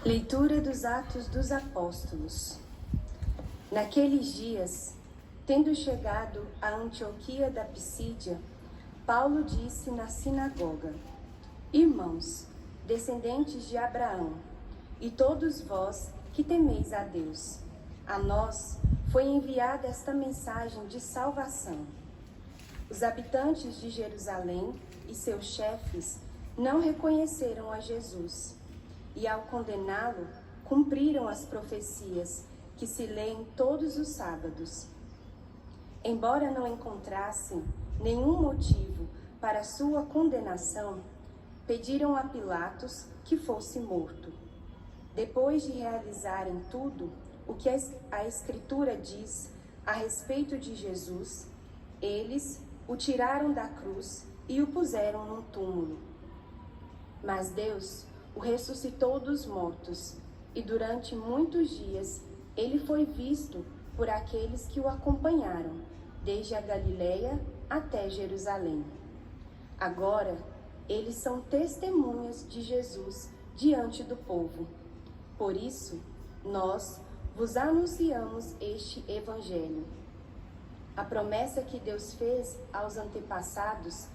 Leitura dos Atos dos Apóstolos. Naqueles dias, tendo chegado a Antioquia da Pisídia, Paulo disse na sinagoga: Irmãos, descendentes de Abraão, e todos vós que temeis a Deus, a nós foi enviada esta mensagem de salvação. Os habitantes de Jerusalém e seus chefes não reconheceram a Jesus, e ao condená-lo, cumpriram as profecias que se leem todos os sábados. Embora não encontrassem nenhum motivo para sua condenação, pediram a Pilatos que fosse morto. Depois de realizarem tudo o que a Escritura diz a respeito de Jesus, eles o tiraram da cruz e o puseram num túmulo. Mas Deus o ressuscitou dos mortos, e durante muitos dias ele foi visto por aqueles que o acompanharam, desde a Galileia até Jerusalém. Agora, eles são testemunhas de Jesus diante do povo. Por isso, nós vos anunciamos este evangelho. A promessa que Deus fez aos antepassados,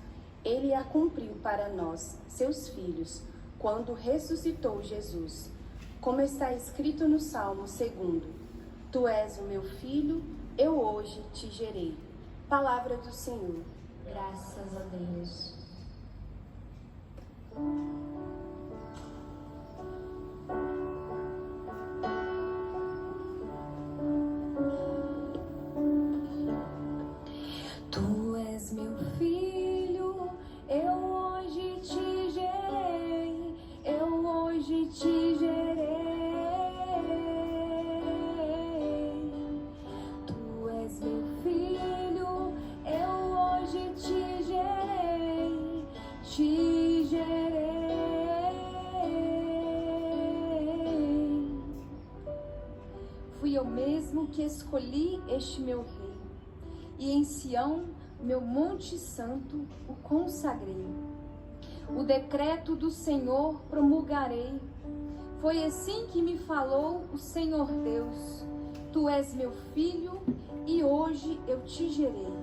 ele a cumpriu para nós, seus filhos, quando ressuscitou Jesus, como está escrito no Salmo 2: Tu és o meu filho, eu hoje te gerei. Palavra do Senhor. Graças a Deus. Tu és meu filho, eu hoje te gerei, eu hoje te gerei. Tu és meu filho, eu hoje te gerei, te gerei. Fui eu mesmo que escolhi este meu rei, e em Sião, meu monte santo, o consagrei. O decreto do Senhor promulgarei. Foi assim que me falou o Senhor Deus: Tu és meu filho, e hoje eu te gerei.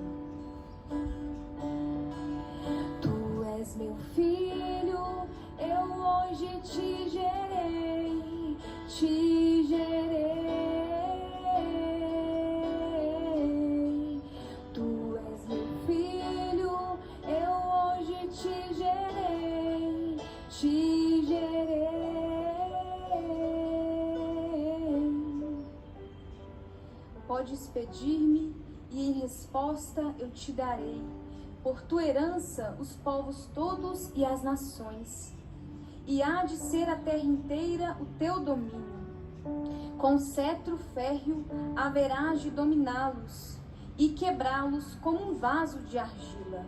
Tu és meu filho, eu hoje te gerei, te gerei. Tu és meu filho, eu hoje te gerei, te gerei. Podes pedir-me, e em resposta eu te darei, por tua herança os povos todos e as nações, e há de ser a terra inteira o teu domínio. Com cetro férreo haverás de dominá-los e quebrá-los como um vaso de argila.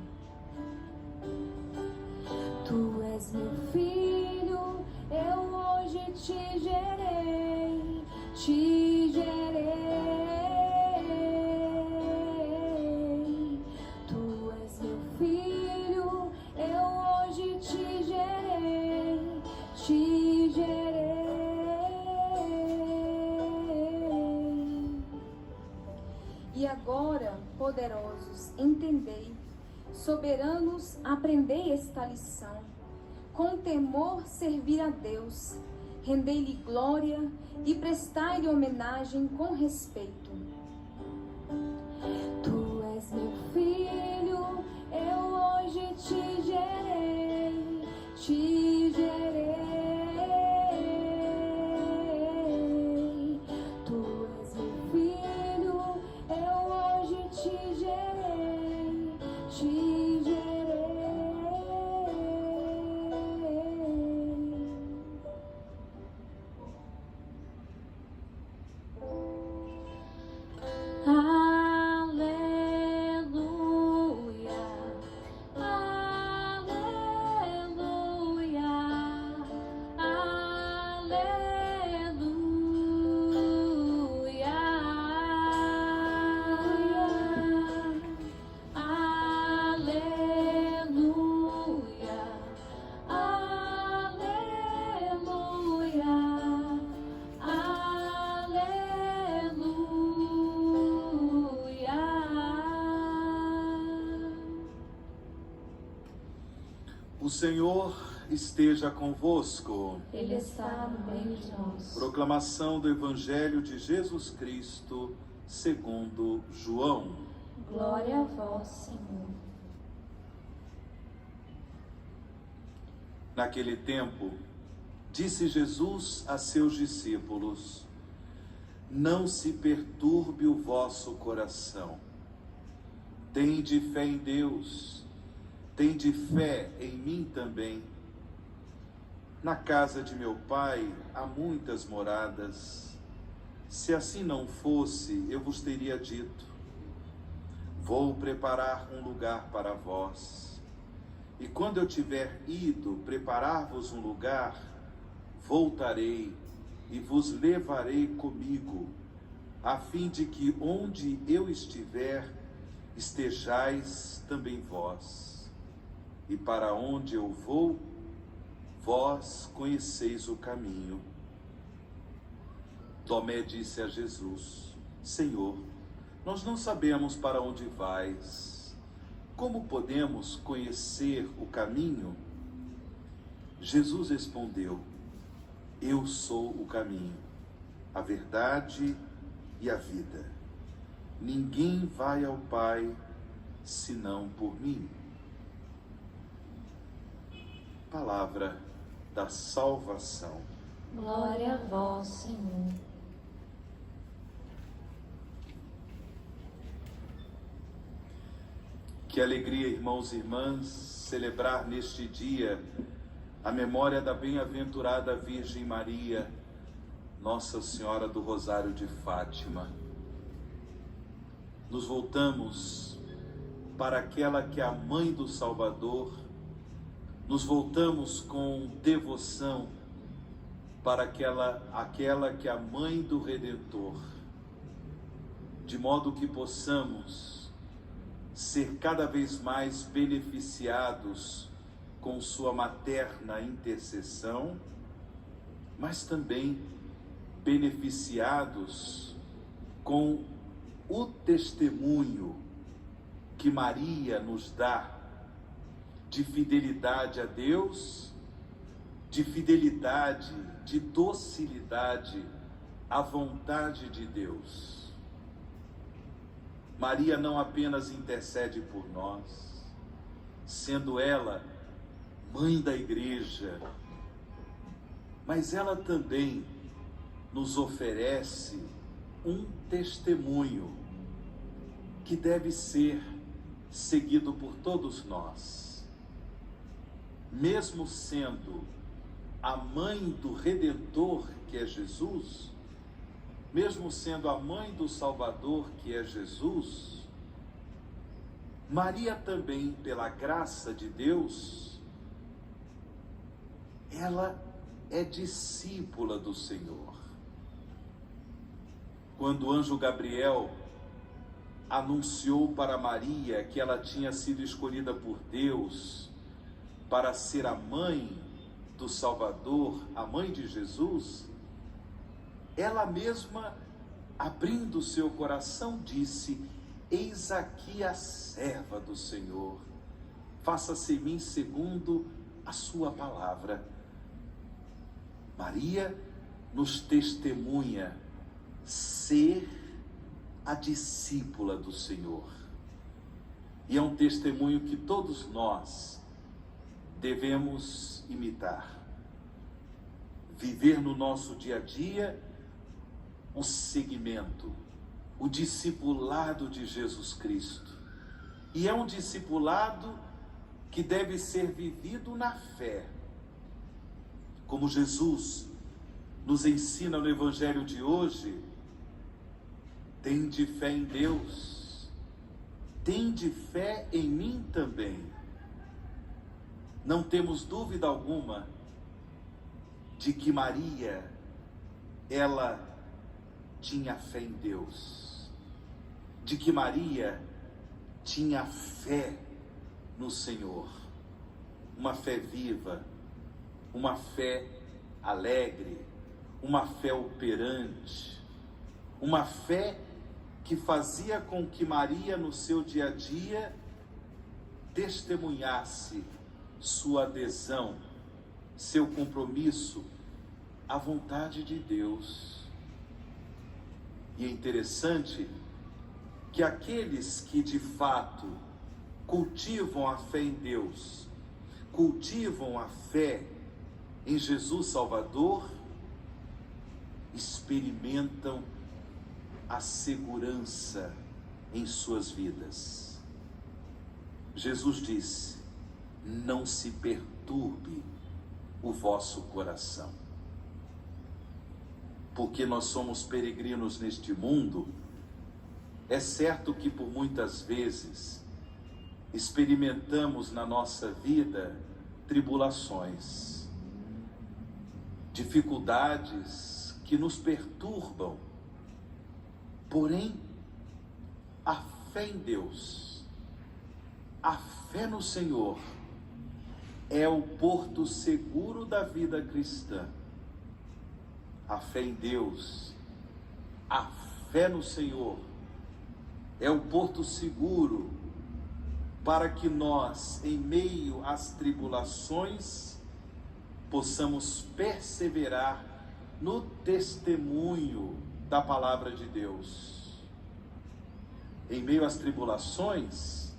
Tu és meu filho, eu hoje te gerei, te gerei. Tu és meu filho, eu hoje te gerei, te gerei. E agora, poderosos, entendei, soberanos, aprendei esta lição. Com temor servir a Deus, rendei-lhe glória e prestai-lhe homenagem com respeito. Tu és meu filho, eu hoje te gerei, te gerei. Tu és meu filho, eu hoje te gerei, te gerei. O Senhor esteja convosco. Ele está no meio de nós. Proclamação do Evangelho de Jesus Cristo, segundo João. Glória a vós, Senhor. Naquele tempo, disse Jesus a seus discípulos: não se perturbe o vosso coração. Tende fé em Deus, tende fé em mim também. Na casa de meu Pai há muitas moradas. Se assim não fosse, eu vos teria dito: vou preparar um lugar para vós. E quando eu tiver ido preparar-vos um lugar, voltarei e vos levarei comigo, a fim de que onde eu estiver, estejais também vós. E para onde eu vou, vós conheceis o caminho. Tomé disse a Jesus: Senhor, nós não sabemos para onde vais. Como podemos conhecer o caminho? Jesus respondeu: eu sou o caminho, a verdade e a vida. Ninguém vai ao Pai senão por mim. Palavra da salvação. Glória a vós, Senhor. Que alegria, irmãos e irmãs, celebrar neste dia a memória da bem-aventurada Virgem Maria, Nossa Senhora do Rosário de Fátima. Nos voltamos para aquela que é a Mãe do Salvador, nos voltamos com devoção para aquela que é a Mãe do Redentor, de modo que possamos ser cada vez mais beneficiados com sua materna intercessão, mas também beneficiados com o testemunho que Maria nos dá de fidelidade a Deus, de fidelidade, de docilidade à vontade de Deus. Maria não apenas intercede por nós, sendo ela mãe da igreja, mas ela também nos oferece um testemunho que deve ser seguido por todos nós. Mesmo sendo a mãe do Redentor, que é Jesus, mesmo sendo a mãe do Salvador, que é Jesus, Maria também, pela graça de Deus, ela é discípula do Senhor. Quando o anjo Gabriel anunciou para Maria que ela tinha sido escolhida por Deus para ser a mãe do Salvador, a mãe de Jesus, ela mesma, abrindo seu coração, disse: eis aqui a serva do Senhor, faça-se em mim segundo a sua palavra. Maria nos testemunha ser a discípula do Senhor. E é um testemunho que todos nós devemos imitar. Viver no nosso dia a dia o seguimento, o discipulado de Jesus Cristo. E é um discipulado que deve ser vivido na fé. Como Jesus nos ensina no Evangelho de hoje: tende fé em Deus, tende fé em mim também. Não temos dúvida alguma de que Maria, ela tinha fé em Deus, de que Maria tinha fé no Senhor, uma fé viva, uma fé alegre, uma fé operante, uma fé que fazia com que Maria, no seu dia a dia, testemunhasse sua adesão, seu compromisso à vontade de Deus. E é interessante que aqueles que de fato cultivam a fé em Deus, cultivam a fé em Jesus Salvador, experimentam a segurança em suas vidas. Jesus disse: não se perturbe o vosso coração. Porque nós somos peregrinos neste mundo, é certo que por muitas vezes experimentamos na nossa vida tribulações, dificuldades que nos perturbam. Porém, a fé em Deus, a fé no Senhor, é o porto seguro da vida cristã. A fé em Deus, a fé no Senhor, é o porto seguro para que nós, em meio às tribulações, possamos perseverar no testemunho da palavra de Deus. Em meio às tribulações,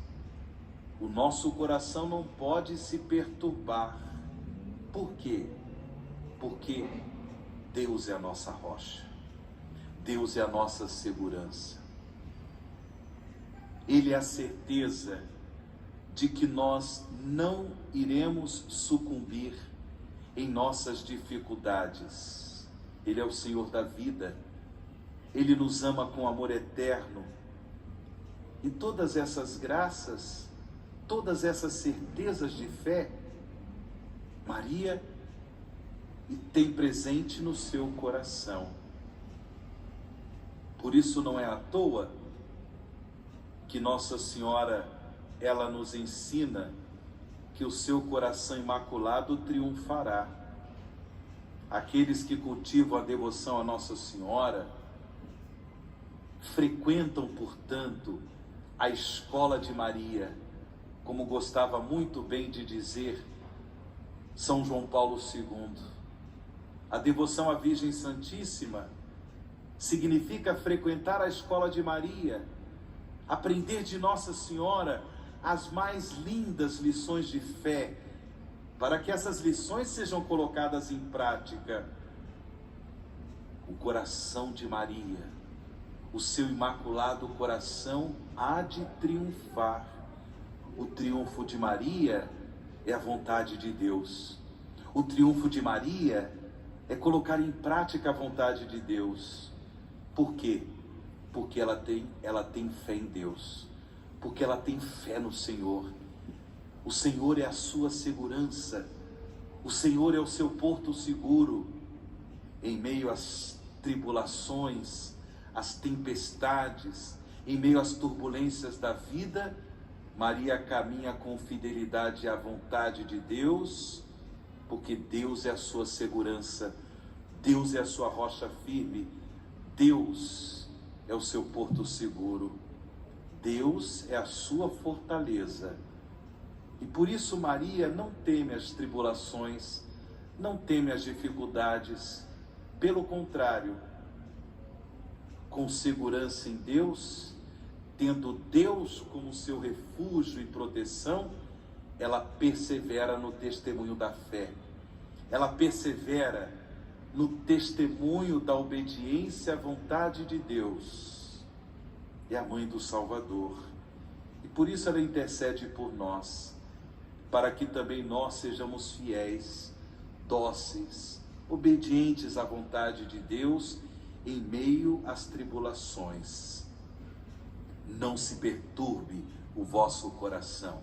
o nosso coração não pode se perturbar. Por quê? Porque Deus é a nossa rocha, Deus é a nossa segurança. Ele é a certeza de que nós não iremos sucumbir em nossas dificuldades. Ele é o Senhor da vida, Ele nos ama com amor eterno. E todas essas graças, todas essas certezas de fé, Maria tem presente no seu coração. Por isso não é à toa que Nossa Senhora, ela nos ensina que o seu coração imaculado triunfará. Aqueles que cultivam a devoção a Nossa Senhora frequentam, portanto, a escola de Maria, como gostava muito bem de dizer São João Paulo II. A devoção à Virgem Santíssima significa frequentar a escola de Maria, aprender de Nossa Senhora as mais lindas lições de fé, para que essas lições sejam colocadas em prática. O coração de Maria, o seu imaculado coração, há de triunfar. O triunfo de Maria é a vontade de Deus. O triunfo de Maria é colocar em prática a vontade de Deus. Por quê? Porque ela tem fé em Deus, porque ela tem fé no Senhor. O Senhor é a sua segurança, o Senhor é o seu porto seguro. Em meio às tribulações, às tempestades, em meio às turbulências da vida, Maria caminha com fidelidade à vontade de Deus, porque Deus é a sua segurança, Deus é a sua rocha firme, Deus é o seu porto seguro, Deus é a sua fortaleza. E por isso Maria não teme as tribulações, não teme as dificuldades. Pelo contrário, com segurança em Deus, tendo Deus como seu refúgio e proteção, ela persevera no testemunho da fé. Ela persevera no testemunho da obediência à vontade de Deus. É a mãe do Salvador. E por isso ela intercede por nós, para que também nós sejamos fiéis, dóceis, obedientes à vontade de Deus em meio às tribulações. Não se perturbe o vosso coração,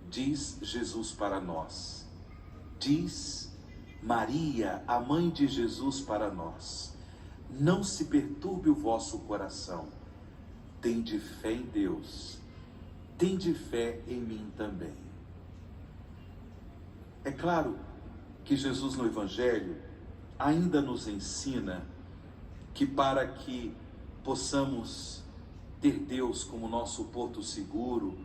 diz Jesus para nós. Diz Maria, a mãe de Jesus, para nós. Não se perturbe o vosso coração. Tende fé em Deus. Tende fé em mim também. É claro que Jesus no Evangelho ainda nos ensina que para que possamos ter Deus como nosso porto seguro,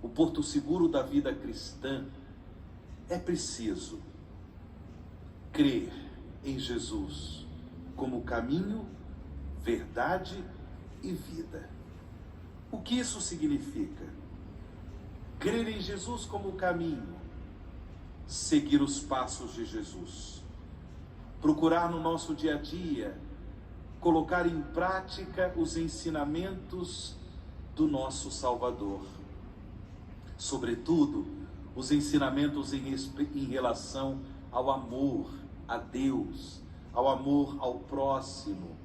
o porto seguro da vida cristã, é preciso crer em Jesus como caminho, verdade e vida. O que isso significa? Crer em Jesus como caminho, seguir os passos de Jesus, procurar no nosso dia a dia colocar em prática os ensinamentos do nosso Salvador, sobretudo os ensinamentos em relação ao amor a Deus, ao amor ao próximo,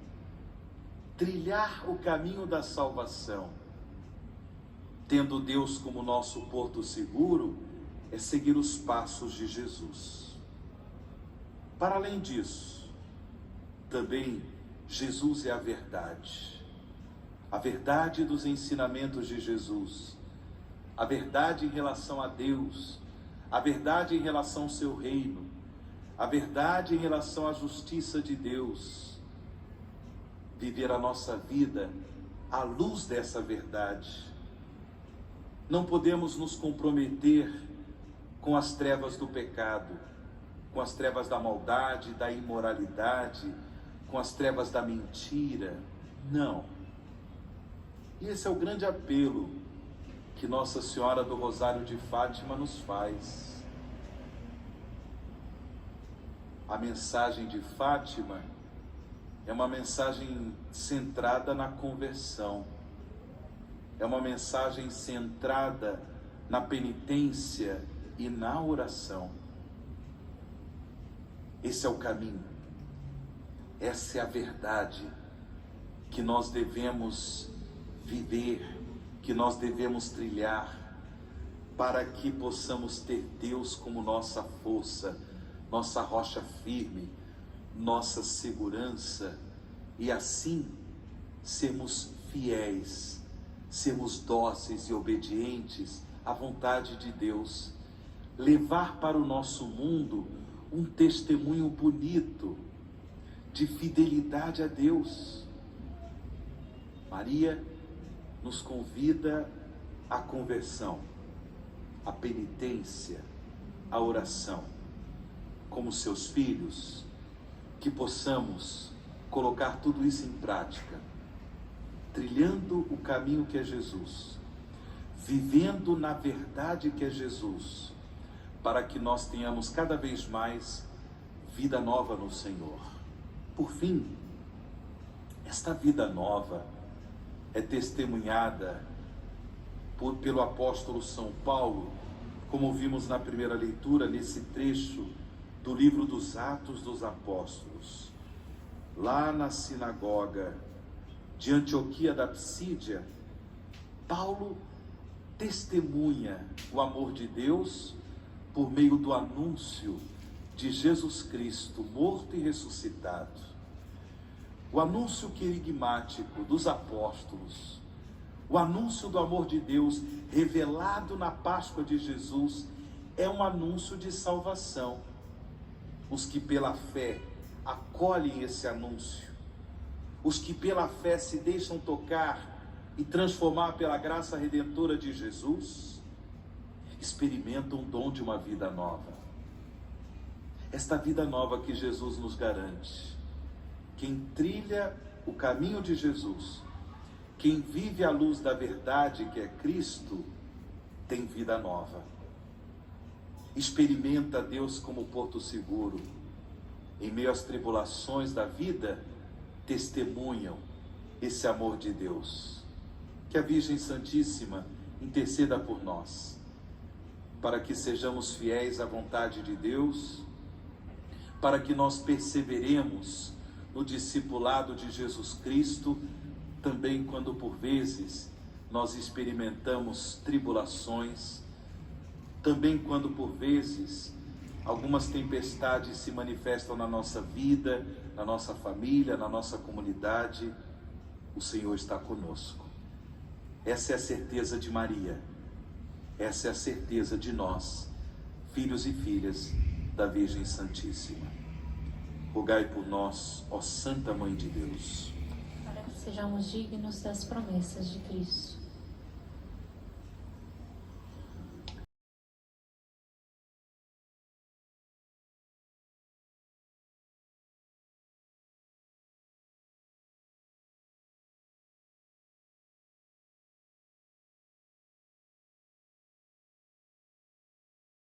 trilhar o caminho da salvação, tendo Deus como nosso porto seguro, é seguir os passos de Jesus. Para além disso, também Jesus é a verdade dos ensinamentos de Jesus, a verdade em relação a Deus, a verdade em relação ao seu reino, a verdade em relação à justiça de Deus. Viver a nossa vida à luz dessa verdade. Não podemos nos comprometer com as trevas do pecado, com as trevas da maldade, da imoralidade, com as trevas da mentira. Não. E esse é o grande apelo que Nossa Senhora do Rosário de Fátima nos faz. A mensagem de Fátima é uma mensagem centrada na conversão. É uma mensagem centrada na penitência e na oração. Esse é o caminho. Essa é a verdade que nós devemos viver, que nós devemos trilhar, para que possamos ter Deus como nossa força, nossa rocha firme, nossa segurança, e assim sermos fiéis, sermos dóceis e obedientes à vontade de Deus, levar para o nosso mundo um testemunho bonito de fidelidade a Deus. Maria nos convida à conversão, à penitência, à oração. Como seus filhos, que possamos colocar tudo isso em prática, trilhando o caminho que é Jesus, vivendo na verdade que é Jesus, para que nós tenhamos cada vez mais vida nova no Senhor. Por fim, esta vida nova é testemunhada pelo apóstolo São Paulo, como vimos na primeira leitura, nesse trecho do livro dos Atos dos Apóstolos. Lá na sinagoga de Antioquia da Psídia, Paulo testemunha o amor de Deus por meio do anúncio de Jesus Cristo morto e ressuscitado. O anúncio querigmático dos apóstolos, o anúncio do amor de Deus revelado na Páscoa de Jesus, é um anúncio de salvação. Os que pela fé acolhem esse anúncio, os que pela fé se deixam tocar e transformar pela graça redentora de Jesus, experimentam o dom de uma vida nova. Esta vida nova que Jesus nos garante. Quem trilha o caminho de Jesus, quem vive à luz da verdade que é Cristo, tem vida nova. Experimenta Deus como porto seguro. Em meio às tribulações da vida, testemunham esse amor de Deus. Que a Virgem Santíssima interceda por nós, para que sejamos fiéis à vontade de Deus, para que nós perseveremos no discipulado de Jesus Cristo, também quando por vezes nós experimentamos tribulações, também quando por vezes algumas tempestades se manifestam na nossa vida, na nossa família, na nossa comunidade, o Senhor está conosco. Essa é a certeza de Maria, essa é a certeza de nós, filhos e filhas da Virgem Santíssima. Rogai por nós, ó Santa Mãe de Deus, para que sejamos dignos das promessas de Cristo.